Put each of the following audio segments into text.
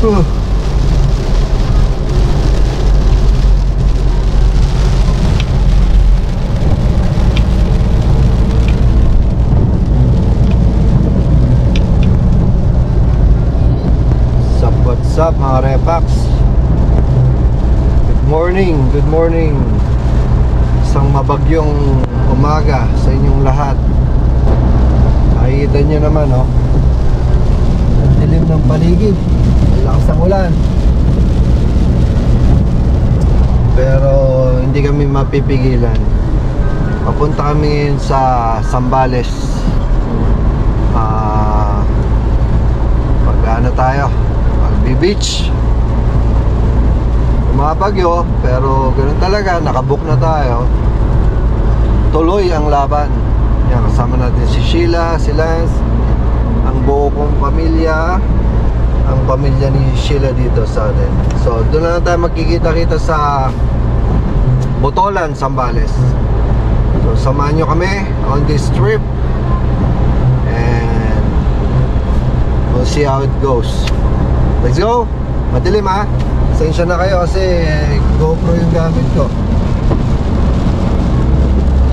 What's up mga Repax? Good morning. Isang mabagyong umaga sa inyong lahat. Nakikita nyo naman, oh, ang dilim ng paligid, ang lakas ng ulan. Pero hindi kami mapipigilan. Papunta kami ngayon sa Zambales. Pag-ano tayo, beach. Mabagyo, pero ganun talaga, nakabook na tayo. Tuloy ang laban. Yan, kasama natin si Sheila, si Lance, ang buo kong pamilya, ang pamilya ni Sheila dito sa atin. So doon na tayo magkikita-kita sa Botolan, Zambales. So samahan nyo kami on this trip and we'll see how it goes. Let's go! Madilim, ha? Pasensya na kayo kasi GoPro yung gamit ko.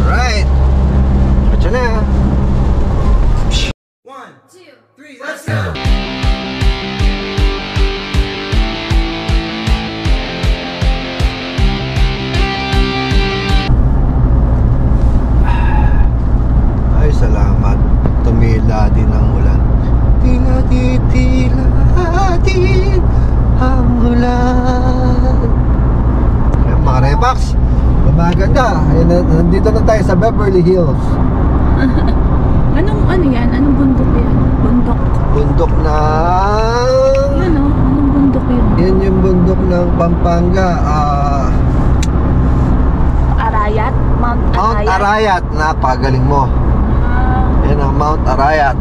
Alright! Katsa na! 1, 2, 3, let's go! Ay, salamat. Tumila din ang ulan. Tila din ang ulan. Ayan, mga Repax, maganda. Nandito na tayo sa Beverly Hills. Ano yan? Anong bundok yan? Bundok ng... Anong bundok yun? Yan yung bundok ng Pampanga. Arayat? Mount Arayat. Napagaling mo. Yan ang Mount Arayat.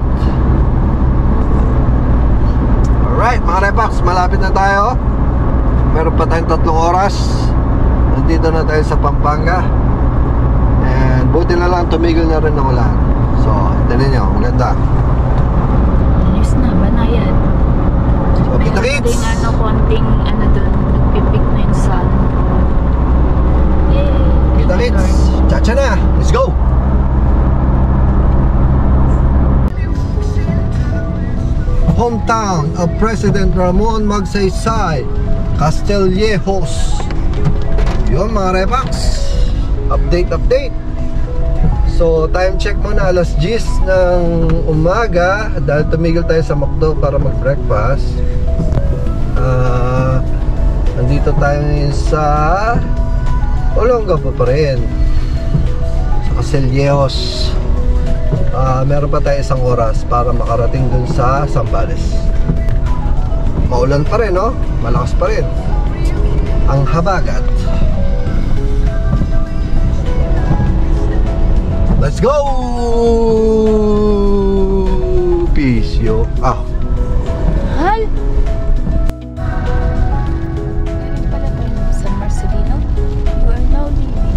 Alright mga Repax, malapit na tayo. Meron pa tayong 3 oras. Nandito na tayo sa Pampanga. And buti na lang tumigil na rin ang ulan. So, tignan nyo, maganda. Ayos na, banayad. So, kita-kits! Konting doon, nagpipik na yung sun. Yay! Kita-kits! Chacha na! Let's go! Hometown of President Ramon Magsaysay, Castillejos. Yun mga Repax, update. So time check muna, alas 10 ng umaga. Dahil tumigil tayo sa McDo para mag-breakfast. Nandito tayo ngayon sa Olongapo pa rin, sa Castillejos. Meron pa tayo 1 oras para makarating dun sa Zambales. Maulan pa rin, no? Malakas pa rin ang habagat. Let's go! Peace, yo. Hal! Galing pala tayo sa Marcelino. You are now leaving.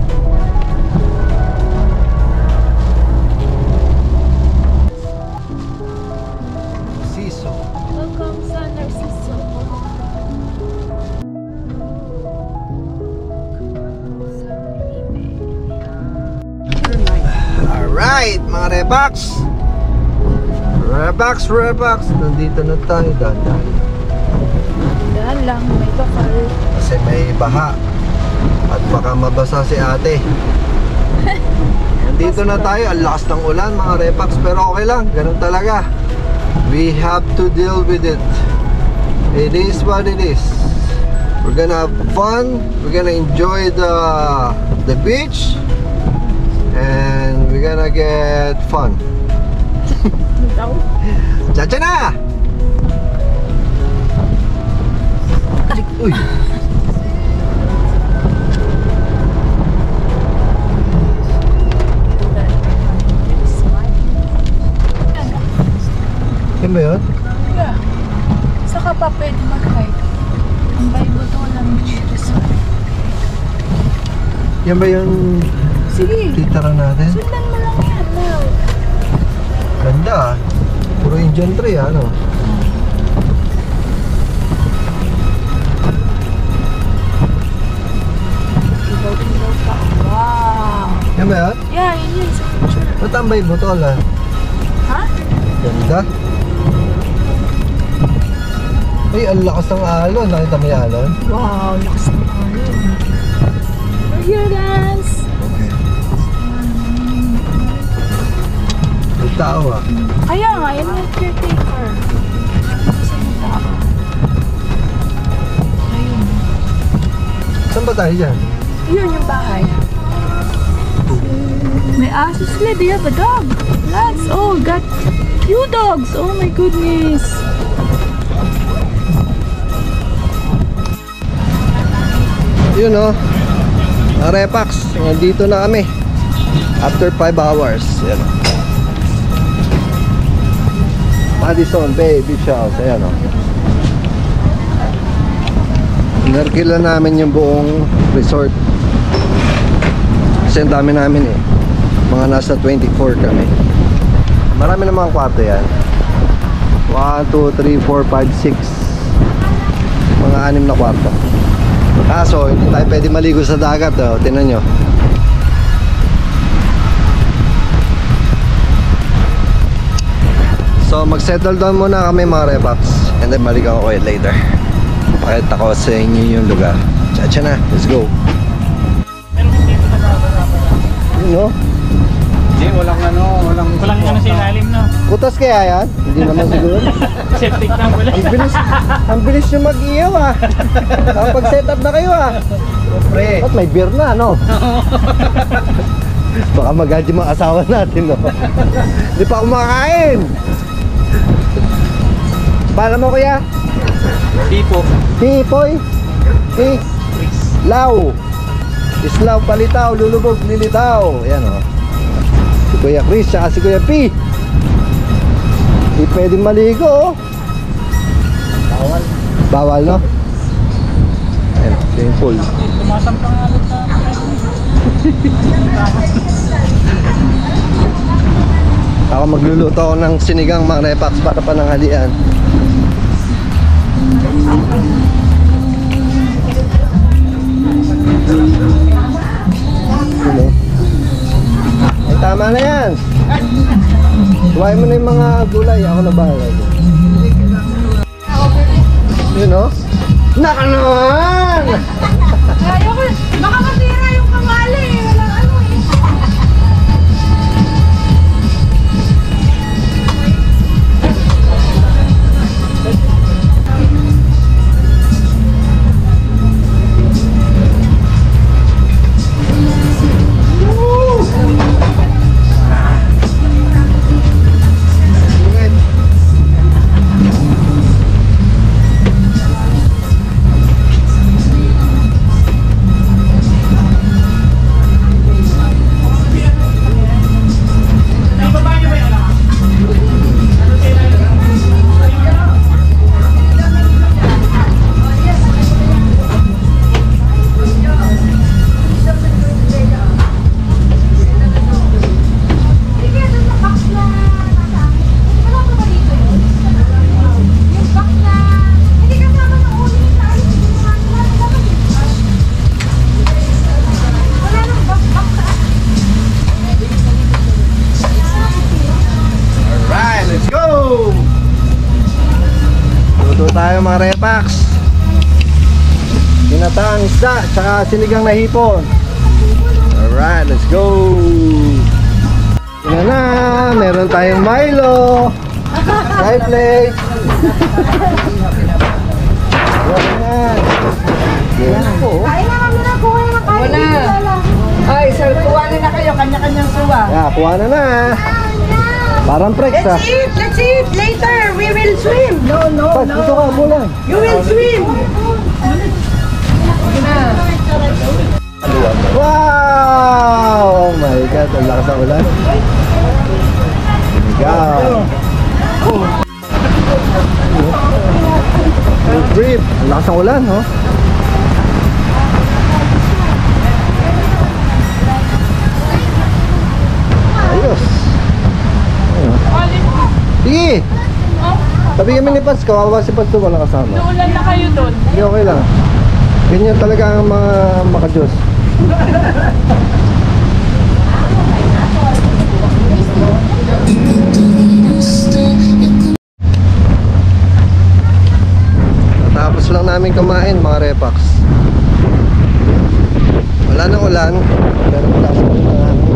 Welcome sa Narciso. Alright mga Repax, nandito na tayo. Dahan Lang, may bakal. kasi may baha at baka mabasa si ate. Nandito na tayo, ang lakas ng ulan mga Repax, pero okay lang, ganun talaga. We have to deal with it. It is what it is. We're gonna have fun. We're gonna enjoy the beach, and we're gonna get fun. Chacha na! Uy! Yan ba yun? Yeah. Saka pa pwede mag-hike. Ang Bible to lang resort. Yan ba yung Sige. titira natin? Sundan mo lang yan. Now. Ganda ah. Puro Indian tree ano? Yan ba yan? Yeah, yun sa picture. Matambay butol ah. Ha? Ganda. Ay, ang lakas ng alon. Nakita mo yung alon? Wow, lakas ng alon. We're here, guys. Okay. May tao ah. Kaya nga, yan yung caretaker. Saan yung tao? Ayun. Saan ba tayo dyan? Yun yung bahay. May aso sila. They have a dog. Let's all got few dogs. Oh my goodness. Yun oh. Repax. Nandito na kami. After 5 hours. Yan oh. Madison Bay Beach House. Ayan oh. Inarkila namin yung buong resort. Kasi ang dami namin eh. Mga nasa 24 kami. Marami namang kwarto yan. 1, 2, 3, 4, 5, 6. Mga 6 na kwarto. Kaso hindi tayo pwede maligo sa dagat oh. Tingnan nyo. So mag-settle down muna kami mga repax. And then maligaw ko kayo later. Pakita ko sa inyo yung lugar. Tsa na, let's go. Yun oh. Hindi, walang ano sa ilalim, no? Kutas kaya yan? Hindi naman siguro. Septic tank wala. Ang bilis yung mag-iyaw ah. Kapag-set up na kayo ah. Pre. Ba't may beer na, no? Baka mag-adyo mga asawa natin, no? Hindi pa kumakain. Paano mo kuya? Tipo. Pipoy. Law. Islaw, palitaw, lulubog, lilitaw. Ayan o. Si Kuya Chris, saka si Kuya P. Hindi pwedeng maligo oh. Bawal. Bawal no? Ayan, swimming pool. Tumasampang alot na. Ako magluluto ako ng sinigang mga repax para pananghalian. Hello. Ay, tama na yan. Huwain mo na yung mga gulay. Ako na bahala dyan. Yun o. Naka naman! Ayoko. Baka masira yung kamali. Walang ano eh. Tayo mga repax. Ginataang isda tsaka sinigang na hipon. Alright, let's go. Yan na, meron tayong Milo. Sky plate. Yan. Yan po. Kain na kami na kuha ng kain. Wala. Ay, sir, kuha na kayo. Kanya-kanyang suwa. Yeah, kuha na na. Parang prex ah. Let's eat. Let's eat. Later, we will swim. No, no, Pas, no. dito ka muna. You will swim. Wow! Oh my God, ang lakas ng ulan. Ikaw. Breathe. Ang lakas ng ulan, no? Ayos. Ayun. Sige. Sabi kami ni Pats, kawawa si Pats doon, wala kasama. Ulan na kayo doon. Hindi, okay lang. Ganyan talaga ang mga makadiyos. Natapos lang namin kumain mga repax. Wala nang ulan, pero mataas pa rin ang hangin.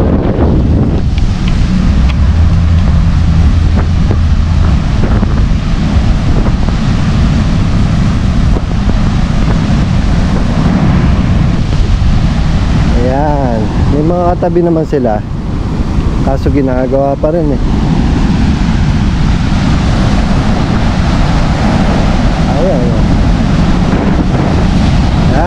Ayan, may mga katabi naman sila, kaso ginagawa pa rin eh. Ayan, ayan. Ha?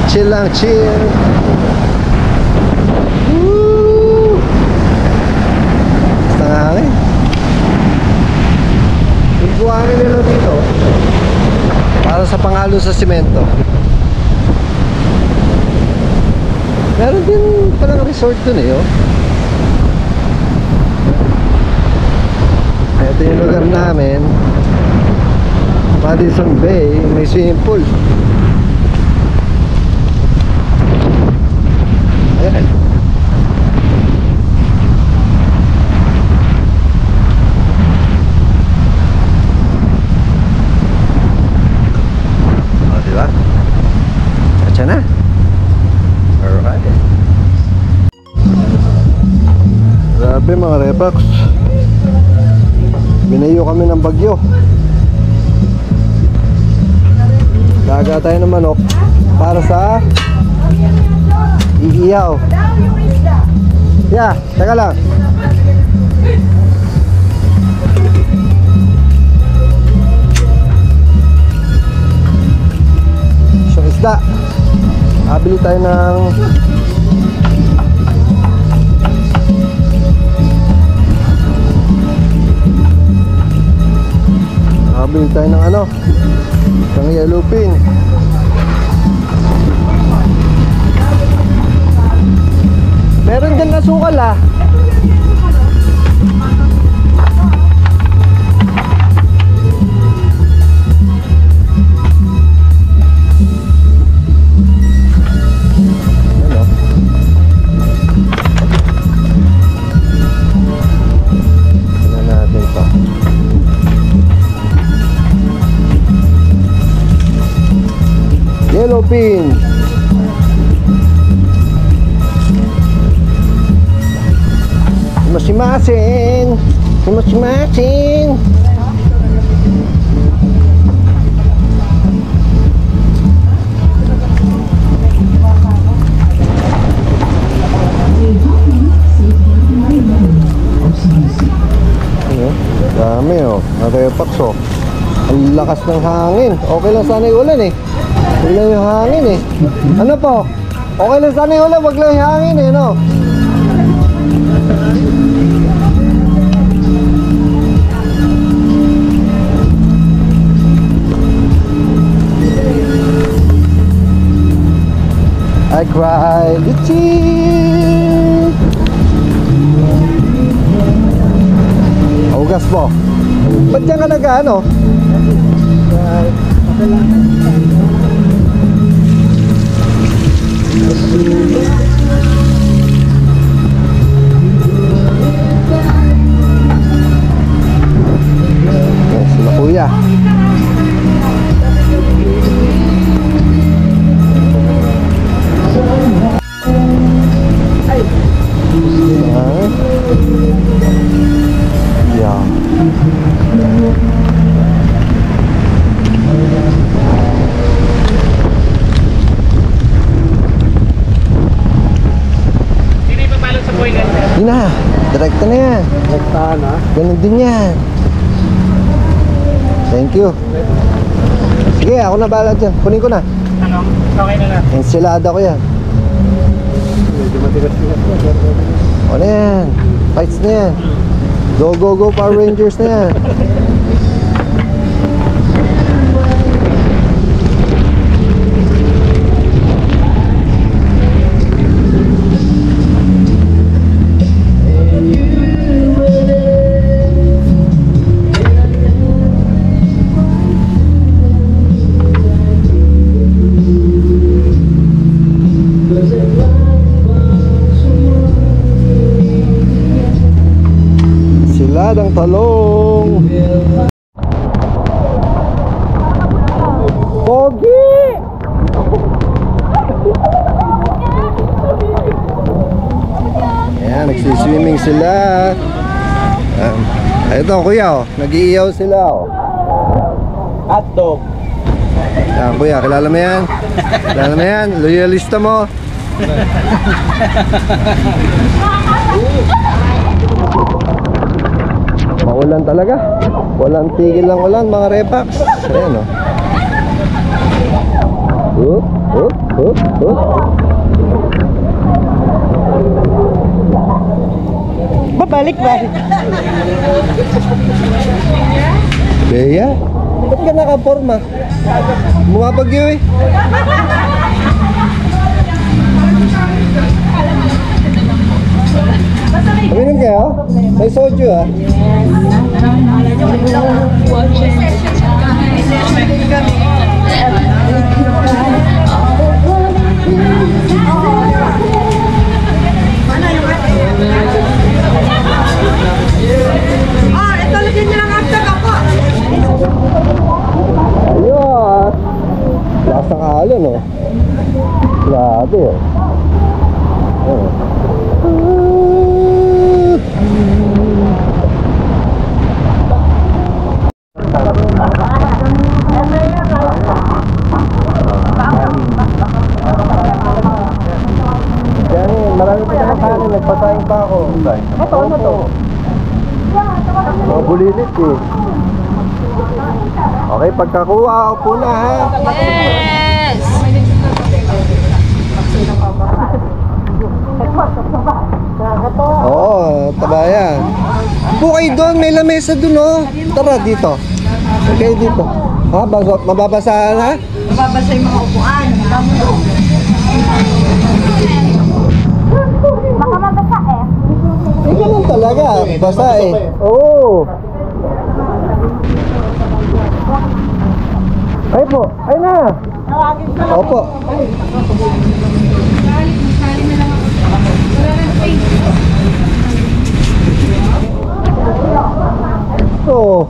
Chill lang, chill. Woo! Basta nga hangin. Yung buhangin nila dito para sa panghalo sa simento. Meron din palang resort dun eh, oh. Ito yung lugar namin, Madison Bay, may swimming pool. Ayan. O, diba? Atsa na. Alright. Grabe mga repax, binayo kami ng bagyo. Daga tayo ng manok para sa iiyaw. Yeah, teka lang. Siyang isda. Abili tayo ng abili tayo ng ano, ng yellowfin. Meron din asukal ah. Ano? Ano natin pa? Yellowfin. Masimasin. Masimasin. Ano? Dami oh. Narepax oh. Ang lakas ng hangin. Okay lang sana yung ulan eh. Wag lang yung hangin eh. Ano po? Okay lang sana yung ulan, wag lang yung hangin eh, no? I cried the tears. Hugas po. Ba't yan ka nag-ano? Yes, sila kuya. Yeah. Hindi na ipapalot sa boiler. Yun na, direkta na yan. Direkta na? Ganun din yan. Thank you. Sige, ako na bahala dyan. Kunin ko na. Ano? Okay na lang. Ensilada ko yan. Medyo matigas-tigas na. O na yan. Fights na yan. Go, go, go, Power Rangers na yan. talong. Pogi! Ayan, nagsiswimming sila. Ito kuya, oh, nag-iiyaw sila. Oh. Hotdog. Ayan kuya, kilala mo yan? Kilala mo yan? Loyalista mo? Maulan talaga. Walang tigil lang ulan mga repax. Ayan o. Babalik ba? Bea? Ba't ka nakaporma? Bumabagyo eh. Uminom kayo? May soju ah. Ito lagyan niyo lang ang taga po. Ayun. Lasang alon oh. Grabe oh. Oh. Marami pa naman kanin, nagpasaing pa ako. Ano to? Mga bulilit eh. Okay, pagkakuha ako po na ha. Yes! Oo, tabayan. Bukay doon, may lamesa doon oh. Tara dito. Okay dito. Ha, mababasahan ha? Mababasa yung mga upuan. Baka mabasa eh. Eh, ganun talaga. Basa eh. Oo. Ay po. Ay na. Opo. So.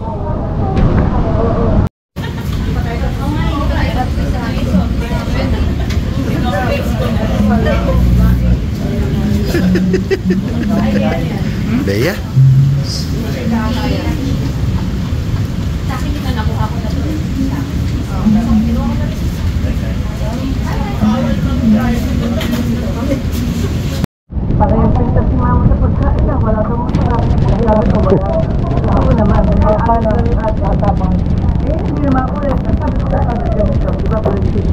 Bea? Para yung pintas si mama sa pagkain na, wala daw masarap. Sabi ko wala. Ako naman, paano at atabang. Hindi naman ako rin. Sabi ko sa ganito. Diba ko rin sila.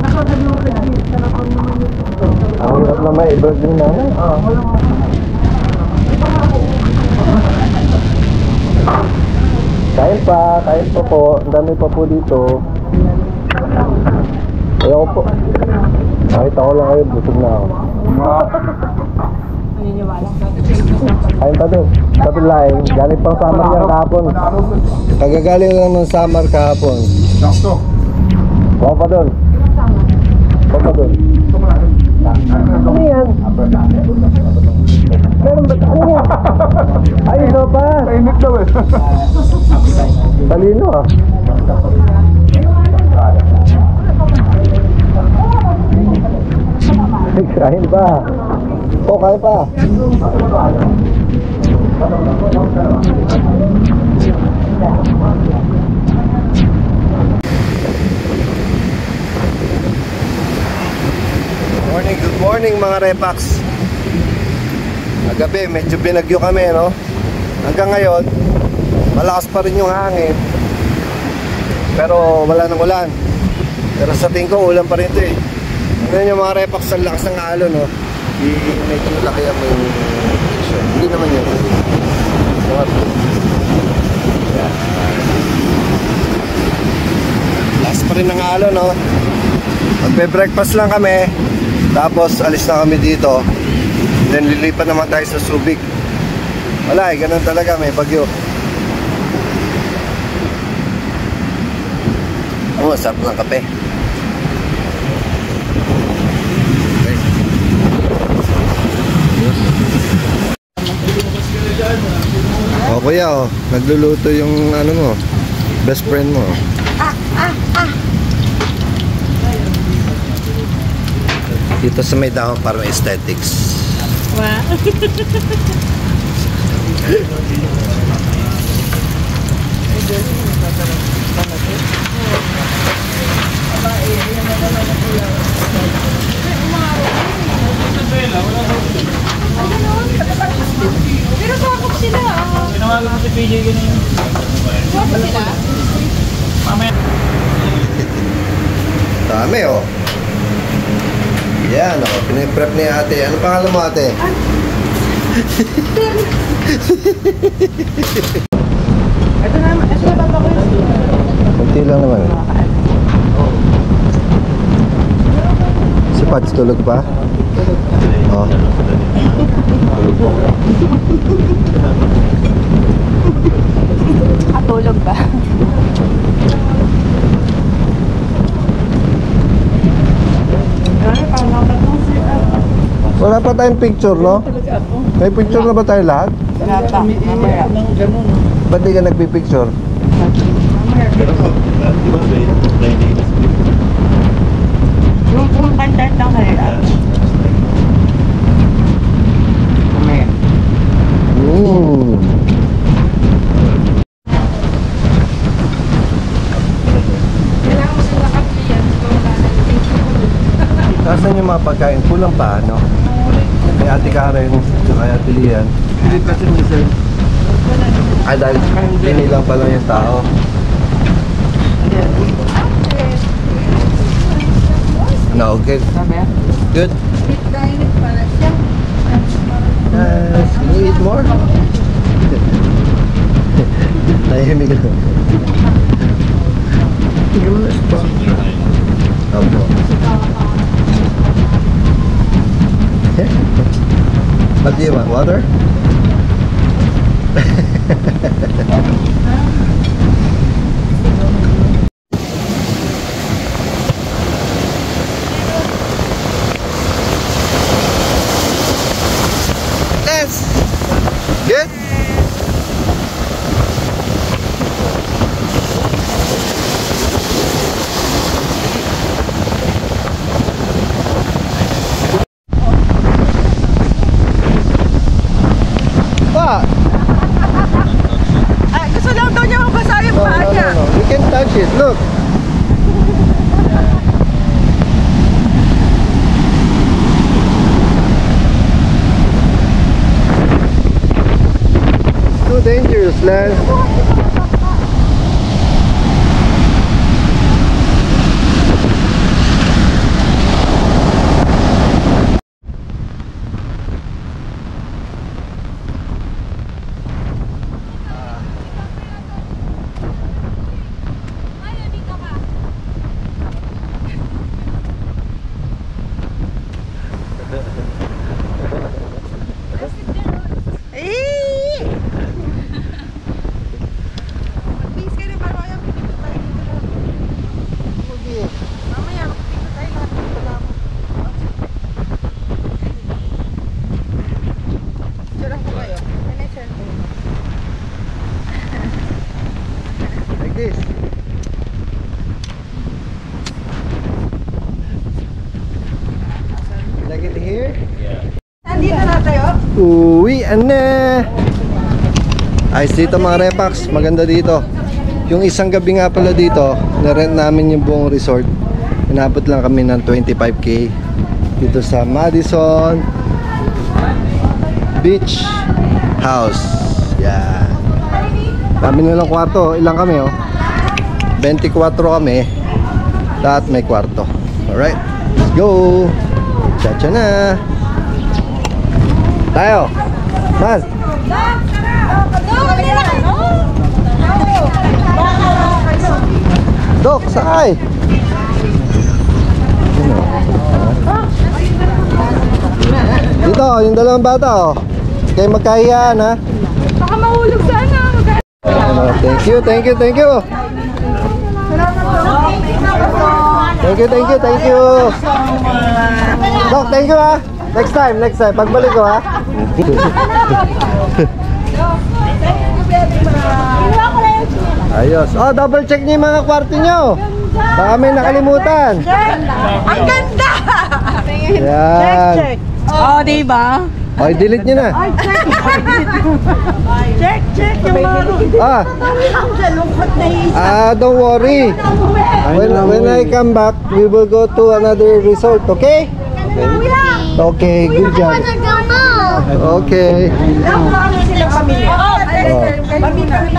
Nakasabi mo rin, nalakon naman yung ito. Ang hirap na may i-bird yung nanay. Walang Kain pa po. Ang dami pa po dito. Ayaw po. Nakita ko lang kayo, busog na ako. Kain pa doon. Sabi laing, galing pang summer yan kahapon. Kagagaling lang ng summer kahapon. Huwag pa doon. Huwag pa doon. Ano yan? Meron ba? Ano yan? Ay, ito pa. Kainit daw eh. Talino ah. Kain pa. O, kain pa. Good morning mga repax. Gabi, medyo binagyo kami, no? Hanggang ngayon, malakas pa rin yung hangin. Pero wala nang ulan. Pero sa tingin ko, ulan pa rin ito eh. Ngayon yung mga repax, ang lakas ng alon, no? Medyo malaki ang yung position. Hindi naman yun. Lakas pa rin ng alon, no? Magbe-breakfast lang kami. Tapos alis na kami dito. Then lilipat naman tayo sa Subic. Wala eh, ganun talaga, may bagyo. Oh, sarap ng kape. Okay. Kuya, oh, nagluluto yung ano mo, best friend mo. Dito sa may dahon para aesthetics. Wow. Pero sakop sila. Tinawagan ko si PJ ganyan. Sakop sila. Mamaya. Dami, oh. Yan, oh. Piniprep ni ate. Ano pangalan mo, ate? Ito na baba ko yun. Kunti lang naman. Si Pads tulog pa? Oh. Tulog po. Tulog ba? Wala pa tayong picture, no? May picture na ba tayo lahat? Wala pa. Mamaya. Ba't di ka nagpipicture? Yung content lang kanila. Mamaya. Nasaan yung mga pagkain? Kulang pa, no? Kay Ate Karen, kay Ate Lian. Hindi kasi minsan. Ay, dahil binilang pa lang yung tao. No, okay. Sabi ah. Good. Yes. Can you eat more? Nahihimig lang. Tignan mo na spot. Opo. What do you want? Water? Yes. Good. What? Gusto lang daw niya mabasa yung No, paa no, niya. no, no. You can touch it. Look. It's too dangerous, Lance. Please kayo na parang ayaw pipito tayo dito lang. Mamaya magpipito tayo lahat ng talamo. Diyan ko kayo. Ano yung cellphone? Like this. Like it here? Nandito na tayo. Uwian na! Ayos dito mga Repax, maganda dito. Yung isang gabi nga pala dito, na-rent namin yung buong resort. Inabot lang kami ng 25k dito sa Madison Beach House. Yan. Dami nilang kwarto. Ilang kami, oh? 24 kami. Lahat may kwarto. Alright, let's go! Chacha na! Tayo! Mas! Dok, sakay! Dito, yung dalawang bata, oh. Kayo magkahiyaan, ha? Baka mahulog sana. Thank you, thank you, thank you! Thank you, thank you, thank you! Dok, thank you, ha? Next time, pagbalik ko, ha? Ayos. Oh, double check niyo yung mga kwarto nyo. Baka may nakalimutan. Ang ganda! Yan. Oh, diba? Okay, delete nyo na. Check yung mga Ah, lungkot na isa. don't worry. When I come back, we will go to another resort, okay? Okay, good job. Okay. Sila pamilya. Oh. Pamilya.